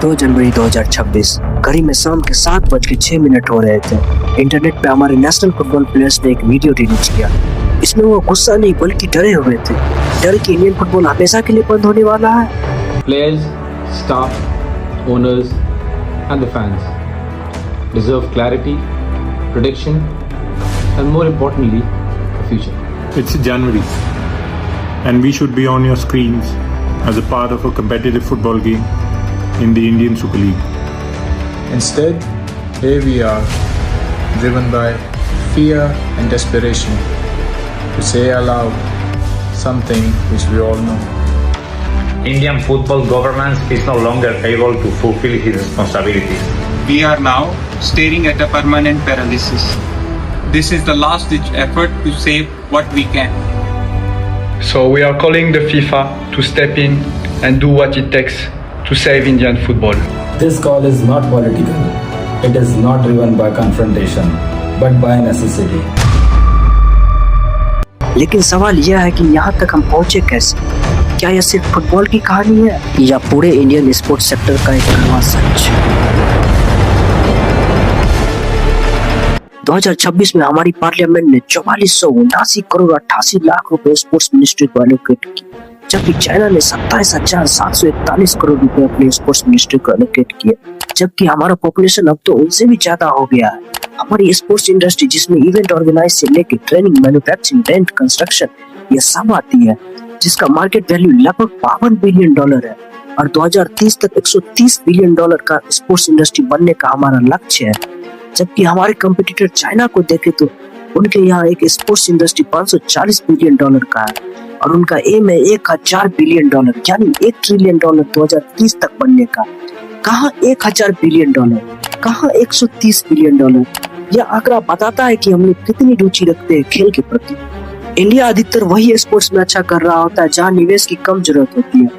जनवरी 2026 घड़ी में शाम के 7:06 हो रहे थे। इंटरनेट पे हमारे नेशनल फुटबॉल प्लेयर्स ने एक वीडियो रिलीज किया। इसमें वो गुस्सा नहीं बल्कि डरे हुए थे। डर कि इंडियन फुटबॉल हमेशा के लिए बंद होने वाला है। Players, staff, owners and the fans deserve clarity, prediction and more importantly, a future. It's January and we should be on your screens as a part of a competitive football game in the Indian Super League. Instead, here we are, driven by fear and desperation, to say aloud something which we all know. Indian football governance is no longer able to fulfill its responsibilities. We are now staring at a permanent paralysis. This is the last-ditch effort to save what we can. So we are calling the FIFA to step in and do what it takes to save Indian football. This call is not political. It is not driven by confrontation, but by necessity. लेकिन सवाल यह है कि यहाँ तक हम पहुँचे कैसे? क्या यह सिर्फ फुटबॉल की कहानी है या पूरे इंडियन स्पोर्ट्स सेक्टर का एक कड़वा सच? 2026 में हमारी पार्लियामेंट ने 4479 करोड़ 88 लाख रुपए स्पोर्ट्स मिनिस्ट्री को एलोकेट किए, जबकि चाइना ने 27,741 करोड़ रुपए अपनी स्पोर्ट्स मिनिस्ट्री को एलोकेट किए। जबकि हमारा पॉपुलेशन अब तो उनसे भी ज्यादा हो गया है। हमारी स्पोर्ट्स इंडस्ट्री, जिसमें इवेंट ऑर्गेनाइज से लेकर ट्रेनिंग, मैन्युफैक्चरिंग, रेंट, कंस्ट्रक्शन ये सब आती है, जिसका मार्केट वैल्यू लगभग $52 बिलियन है और 2030 तक $130 बिलियन का स्पोर्ट्स इंडस्ट्री बनने का हमारा लक्ष्य है। जबकि हमारे कंपटीटर चाइना को देखें तो उनके यहाँ एक स्पोर्ट्स इंडस्ट्री $540 बिलियन का है और उनका एम है $1000 बिलियन यानी $1 ट्रिलियन 2030 तक बनने का। कहाँ $1000 बिलियन, कहाँ $130 बिलियन? यह आंकड़ा बताता है कि हम लोग कितनी रुचि रखते हैं खेल के प्रति। इंडिया अधिकतर वही स्पोर्ट्स में अच्छा कर रहा होता है जहाँ निवेश की कम जरूरत होती है,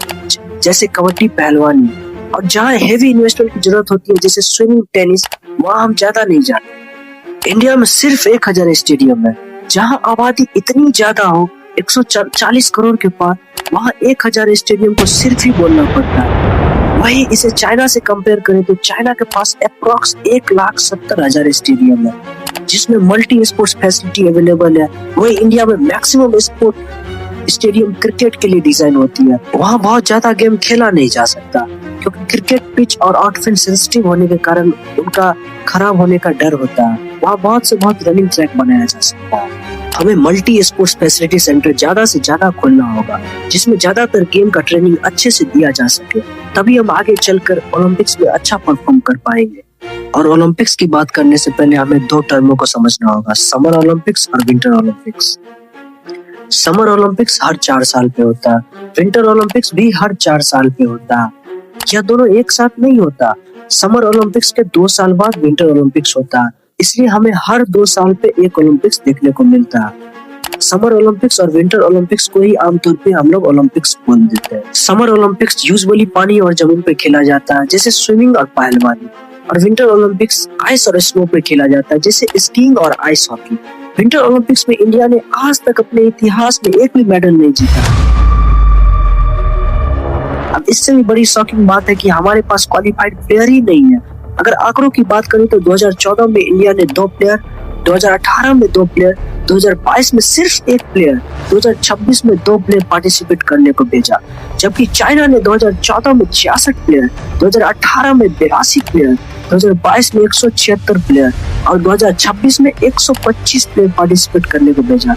जैसे कबड्डी, पहलवानी, और जहाँ हेवी इन्वेस्टमेंट की जरूरत होती है जैसे स्विमिंग, टेनिस, वहाँ हम ज्यादा नहीं जाते। इंडिया में सिर्फ 1000 स्टेडियम है। जहाँ आबादी इतनी ज्यादा हो, 140 करोड़ के पार, वहाँ 1000 स्टेडियम को सिर्फ ही बोलना पड़ता है। वही इसे चाइना से कंपेयर करें तो चाइना के पास अप्रॉक्स 1,70,000 स्टेडियम है, जिसमें मल्टी स्पोर्ट्स फैसिलिटी अवेलेबल है। वही इंडिया में मैक्सिमम स्पोर्ट स्टेडियम क्रिकेट के लिए डिजाइन होती है। वहाँ बहुत ज्यादा गेम खेला नहीं जा सकता क्योंकि क्रिकेट पिच और आउटफील्ड सेंसिटिव होने के कारण उनका खराब होने का डर होता है। वहाँ बहुत से बहुत रनिंग ट्रैक बनाया जा सकता है। हमें मल्टी स्पोर्ट्स फैसिलिटी सेंटर ज्यादा से ज्यादा खोलना होगा, जिसमें ज्यादातर गेम का ट्रेनिंग अच्छे से दिया जा सके, तभी हम आगे चलकर ओलंपिक्स में अच्छा परफॉर्म कर पाएंगे। और ओलंपिक्स की बात करने से पहले हमें 2 टर्मों को समझना होगा, समर ओलंपिक्स और विंटर ओलंपिक्स। समर ओलंपिक्स हर 4 साल पे होता है, विंटर ओलंपिक्स भी हर 4 साल पे होता है। यह दोनों एक साथ नहीं होता। समर ओलंपिक्स के 2 साल बाद विंटर ओलंपिक्स होता है, इसलिए हमें हर 2 साल पे एक ओलंपिक्स देखने को मिलता है। समर ओलंपिक्स और विंटर ओलंपिक्स को ही आमतौर पे हम लोग ओलंपिक्स बोल देते हैं। समर ओलंपिक्स यूजुअली पानी और जमीन पे खेला जाता है, जैसे स्विमिंग और पहलवानी, और विंटर ओलंपिक्स आइस और स्नो पे खेला जाता है, जैसे स्कीइंग और आइस हॉकी। विंटर ओलंपिक्स में इंडिया ने आज तक अपने इतिहास में एक भी मेडल नहीं जीता। अब इससे भी बड़ी शॉकिंग बात है कि हमारे पास क्वालिफाइड प्लेयर ही नहीं है। अगर आंकड़ों की बात करें तो 2014 में इंडिया ने 2 प्लेयर, 2018 में 2 प्लेयर, 2022 में सिर्फ 1 प्लेयर, 2026 में 2 प्लेयर पार्टिसिपेट करने को भेजा, जबकि चाइना ने 2014 में 66 प्लेयर, 2018 में 82 प्लेयर, 2022 में 176 प्लेयर और 2026 में 125 प्लेयर पार्टिसिपेट करने को भेजा।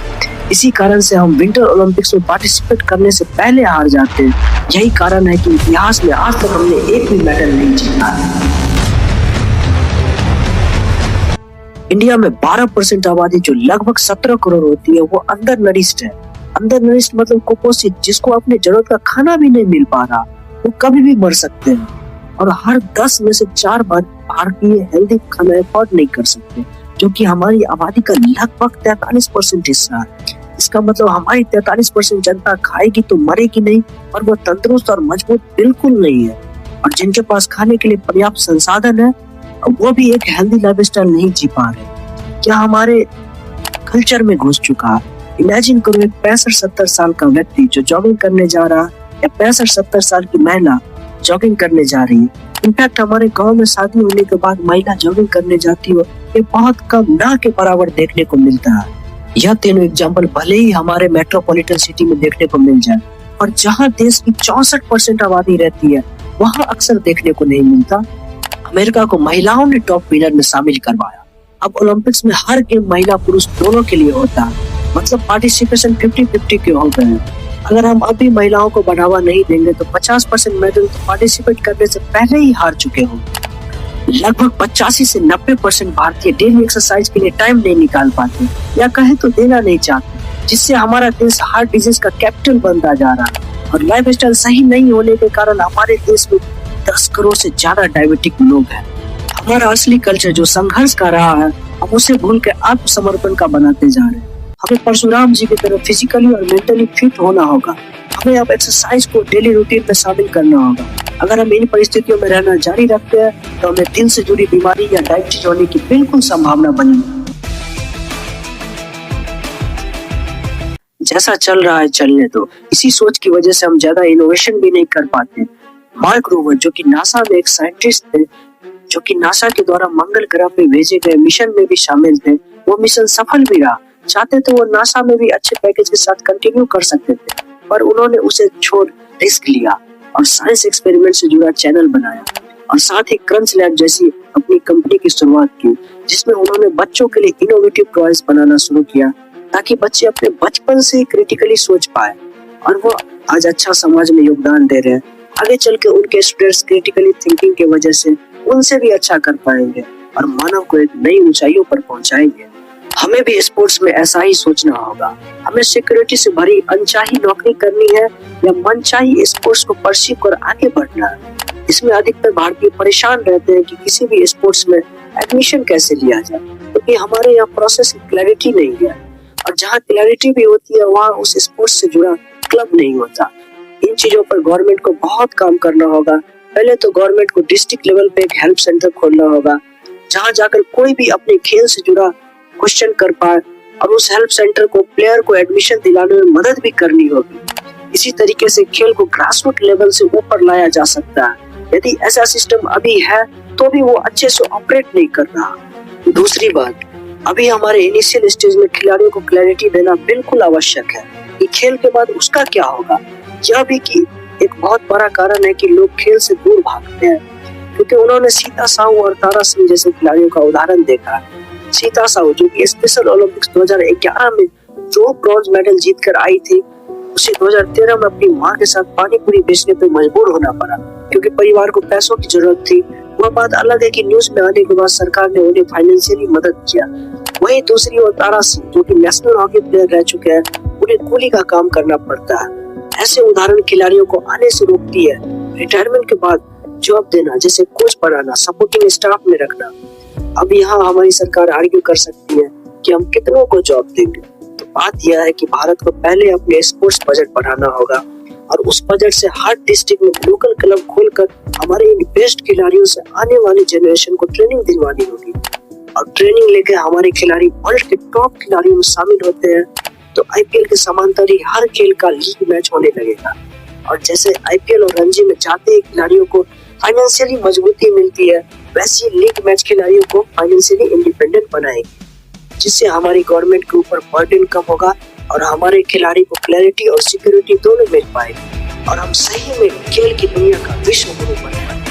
इसी कारण से हम विंटर ओलंपिक्स में पार्टिसिपेट करने से पहले हार जाते हैं। यही कारण है कि इतिहास में आज तक हमने एक भी मेडल नहीं जीता है। इंडिया में 12% आबादी जो लगभग 17 करोड़ होती है वो अंडर नरिश्ड है। अंडर नरिश्ड मतलब कुपोषित, जिसको अपने जरूरत का खाना भी नहीं मिल पा रहा, वो कभी भी मर सकते हैं। और हर 10 में से 4 भारतीय हेल्दी खाना अफोर्ड नहीं कर सकते, जो कि हमारी आबादी का लगभग 43% हिस्सा है। इसका मतलब हमारी 43% जनता खाएगी तो मरेगी नहीं, और वो तंदुरुस्त और मजबूत बिल्कुल नहीं है। और जिनके पास खाने के लिए पर्याप्त संसाधन है वो भी एक हेल्दी लाइफस्टाइल नहीं जी पा रहे। क्या हमारे कल्चर में घुस चुका है। इमेजिन करो एक 65-70 साल का व्यक्ति जो जॉगिंग करने जा रहा, या 65-70 साल की महिला जॉगिंग करने जा रही है। इनफैक्ट हमारे गांव में शादी होने के बाद महिला जॉगिंग करने जाती हो, ये बहुत कम, ना के बराबर देखने को मिलता है। यह तीनों एग्जाम्पल भले ही हमारे मेट्रोपॉलिटन सिटी में देखने को मिल जाए, और जहाँ देश की 64% आबादी रहती है वहाँ अक्सर देखने को नहीं मिलता। अमेरिका को महिलाओं ने टॉप विनर में शामिल करवाया। अब ओलंपिक्स में हर गेम महिला पुरुष दोनों के लिए होता है, मतलब पार्टिसिपेशन 50-50 के हो गए हैं। अगर हम अभी महिलाओं को बढ़ावा नहीं देंगे तो 50% मेडल तो पार्टिसिपेट करने से पहले ही हार चुके होंगे। लगभग 85 से 90% भारतीय डेली एक्सरसाइज के लिए टाइम नहीं निकाल पाते, या कहे तो देना नहीं चाहते, जिससे हमारा देश हार्ट डिजीज का कैपिटल बनता जा रहा है। और लाइफ स्टाइल सही नहीं होने के कारण हमारे देश में 10 करोड़ से ज्यादा डायबिटिक लोग हैं। हमारा असली कल्चर जो संघर्ष का रहा है, हम उसे भूल के आत्मसमर्पण का बनाते जा रहे हैं। हमें परशुराम जी की तरह फिजिकली और मेंटली फिट होना होगा। हमें अब एक्सरसाइज को डेली रूटीन में शामिल करना होगा। अगर हम इन परिस्थितियों में रहना जारी रखते हैं तो हमें दिल से जुड़ी बीमारी या डायबिटीज होने की बिल्कुल संभावना बनी। जैसा चल रहा है चलने दो। इसी सोच की वजह से हम ज्यादा इनोवेशन भी नहीं कर पाते। मार्क रोवर, जो कि नासा में एक साइंटिस्ट थे, जो कि नासा के द्वारा मंगल ग्रह पे भेजे गए मिशन में भी शामिल थे, वो मिशन सफल भी रहा। चाहते तो वो नासा में भी अच्छे पैकेज के साथ कंटिन्यू कर सकते थे, पर उन्होंने उसे छोड़ रिस्क लिया और साइंस एक्सपेरिमेंट से जुड़ा चैनल बनाया, और साथ ही क्रंच लैब जैसी अपनी कंपनी की शुरुआत की, जिसमें उन्होंने बच्चों के लिए इनोवेटिव टॉयज बनाना शुरू किया ताकि बच्चे अपने बचपन से ही क्रिटिकली सोच पाए। और वो आज अच्छा समाज में योगदान दे रहे हैं। आगे चल के उनके स्टूडेंट्स क्रिटिकली थिंकिंग की वजह से उनसे भी अच्छा कर पाएंगे और मानव को एक नई ऊंचाइयों पर पहुंचाएंगे। हमें भी स्पोर्ट्स में ऐसा ही सोचना होगा। हमें सिक्योरिटी से भरी अनचाही नौकरी करनी है या मनचाही स्पोर्ट्स को परस्यू कर आगे बढ़ना है। इसमें अधिकतर भारतीय परेशान रहते हैं कि किसी भी स्पोर्ट्स में एडमिशन कैसे लिया जाए, क्योंकि हमारे यहाँ प्रोसेस की क्लैरिटी नहीं है, और जहाँ क्लैरिटी भी होती है वहाँ उस स्पोर्ट्स से जुड़ा क्लब नहीं होता। इन चीजों पर गवर्नमेंट को बहुत काम करना होगा। पहले तो गवर्नमेंट को डिस्ट्रिक्ट लेवल पे एक हेल्प सेंटर खोलना होगा, जहाँ जाकर कोई भी अपने खेल से जुड़ा क्वेश्चन कर पाए, और उस हेल्प सेंटर को प्लेयर को एडमिशन दिलाने में मदद भी करनी होगी। इसी तरीके से खेल को ग्रासरूट लेवल से ऊपर लाया जा सकता है। यदि ऐसा सिस्टम अभी है तो भी वो अच्छे से ऑपरेट नहीं कर रहा। दूसरी बात, अभी हमारे इनिशियल स्टेज में खिलाड़ियों को क्लैरिटी देना बिल्कुल आवश्यक है कि खेल के बाद उसका क्या होगा। यह भी कि एक बहुत बड़ा कारण है कि लोग खेल से दूर भागते हैं, क्योंकि उन्होंने सीता साहू और तारा सिंह जैसे खिलाड़ियों का उदाहरण देखा है। सीता साहू, जो कि स्पेशल ओलंपिक्स 2011 में 2 ब्रॉन्ज मेडल जीतकर आई थी, उसे 2013 में अपनी मां के साथ पानी पूरी बेचने पर मजबूर होना पड़ा, क्योंकि परिवार को पैसों की जरूरत थी। वह बात अलग है कि न्यूज में आने के बाद सरकार ने उन्हें फाइनेंशियली मदद किया। वहीं दूसरी ओर तारा सिंह, जो कि नेशनल हॉकी प्लेयर रह चुके हैं, उन्हें कूली का काम करना पड़ता है। ऐसे उदाहरण खिलाड़ियों को आने से रोकती है। रिटायरमेंट के बाद जॉब देना, जैसे कोच बनाना, सपोर्टिंग स्टाफ में रखना। अब यहाँ हमारी सरकार आर्ग्यू कर सकती है कि हम कितनों को जॉब देंगे। तो बात यह है कि भारत को पहले अपने स्पोर्ट्स बजट बढ़ाना होगा, और उस बजट से हर डिस्ट्रिक्ट में लोकल क्लब खोलकर हमारे इन बेस्ट खिलाड़ियों से आने वाली जनरेशन को ट्रेनिंग दिलवानी होगी। और ट्रेनिंग लेके हमारे खिलाड़ी वर्ल्ड के टॉप खिलाड़ियों में शामिल होते हैं तो आईपीएल के समांतर ही हर खेल का लीग मैच होने लगेगा। और जैसे आईपीएल और रणजी में जाते ही खिलाड़ियों को फाइनेंशियली मजबूती मिलती है, वैसे लीग मैच खिलाड़ियों को फाइनेंशियली इंडिपेंडेंट बनाएगी, जिससे हमारी गवर्नमेंट के ऊपर बर्डन कम होगा और हमारे खिलाड़ी को क्लैरिटी और सिक्योरिटी दोनों मिल पाएगी, और हम सही में खेल की दुनिया का विश्व गुरु बन पाएंगे।